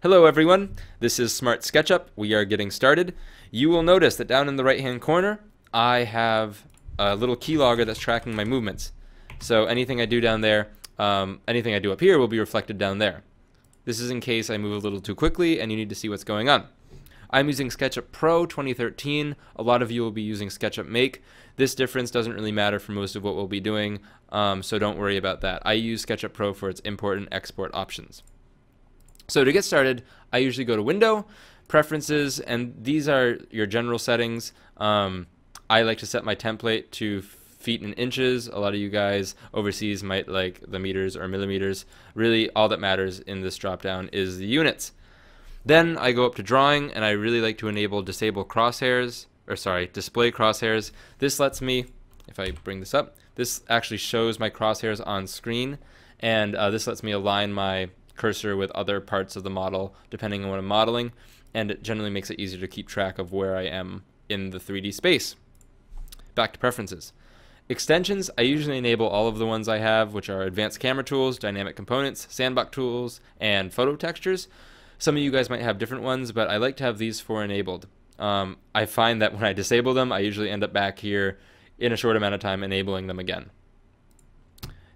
Hello everyone, this is Smart SketchUp. We are getting started. You will notice that down in the right hand corner I have a little keylogger that's tracking my movements. So anything I do down there, anything I do up here will be reflected down there. This is in case I move a little too quickly and you need to see what's going on. I'm using SketchUp Pro 2013. A lot of you will be using SketchUp Make. This difference doesn't really matter for most of what we'll be doing, so don't worry about that. I use SketchUp Pro for its import and export options. So to get started, I usually go to Window, Preferences, and these are your general settings. I like to set my template to feet and inches. A lot of you guys overseas might like the meters or millimeters. Really, all that matters in this dropdown is the units. Then I go up to Drawing, and I really like to enable Display Crosshairs. This lets me, if I bring this up, this actually shows my crosshairs on screen, and this lets me align my cursor with other parts of the model depending on what I'm modeling, and it generally makes it easier to keep track of where I am in the 3D space. Back to Preferences. Extensions, I usually enable all of the ones I have, which are Advanced Camera Tools, Dynamic Components, Sandbox Tools, and Photo Textures. Some of you guys might have different ones, but I like to have these four enabled. I find that when I disable them, I usually end up back here in a short amount of time enabling them again.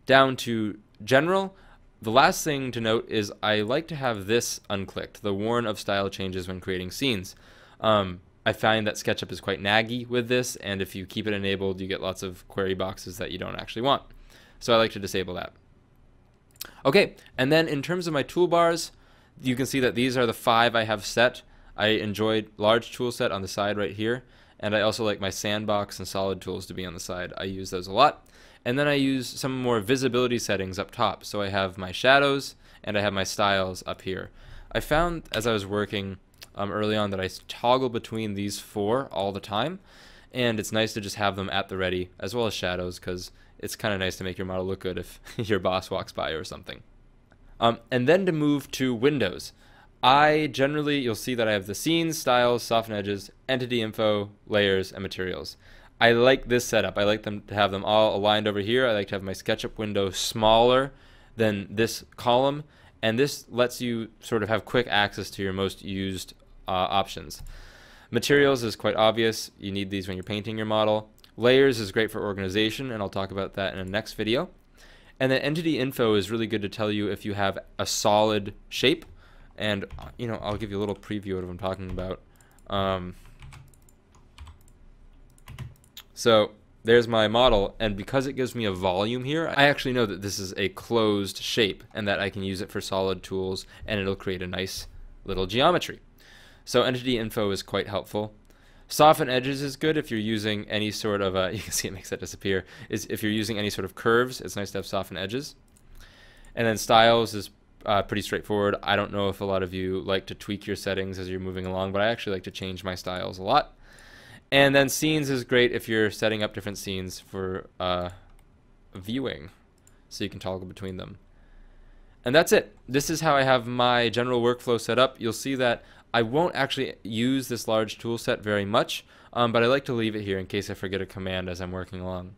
Down to General. The last thing to note is I like to have this unclicked, the warn of style changes when creating scenes. I find that SketchUp is quite naggy with this, and if you keep it enabled, you get lots of query boxes that you don't actually want. So I like to disable that. Okay, and then in terms of my toolbars, you can see that these are the 5 I have set. I enjoyed large tool set on the side right here, and I also like my sandbox and solid tools to be on the side. I use those a lot. And then I use some more visibility settings up top. So I have my shadows and I have my styles up here. I found as I was working early on that I toggle between these 4 all the time, and it's nice to just have them at the ready, as well as shadows, because it's kind of nice to make your model look good if your boss walks by or something. And then to move to windows, I generally, you'll see that I have the scenes, styles, soften edges, entity info, layers, and materials. I like this setup. I like them to have them all aligned over here. I like to have my SketchUp window smaller than this column, and this lets you sort of have quick access to your most used options. Materials is quite obvious. You need these when you're painting your model. Layers is great for organization, and I'll talk about that in a next video. And then entity info is really good to tell you if you have a solid shape, and I'll give you a little preview of what I'm talking about. So there's my model, and because it gives me a volume here, I actually know that this is a closed shape and that I can use it for solid tools, and it'll create a nice little geometry. So entity info is quite helpful. Soften edges is good if you're using any sort of, you can see it makes that disappear, if you're using any sort of curves, it's nice to have soften edges. And then styles is pretty straightforward. I don't know if a lot of you like to tweak your settings as you're moving along, but I actually like to change my styles a lot. And then scenes is great if you're setting up different scenes for viewing, so you can toggle between them. And that's it. This is how I have my general workflow set up. You'll see that I won't actually use this large tool set very much, but I like to leave it here in case I forget a command as I'm working along.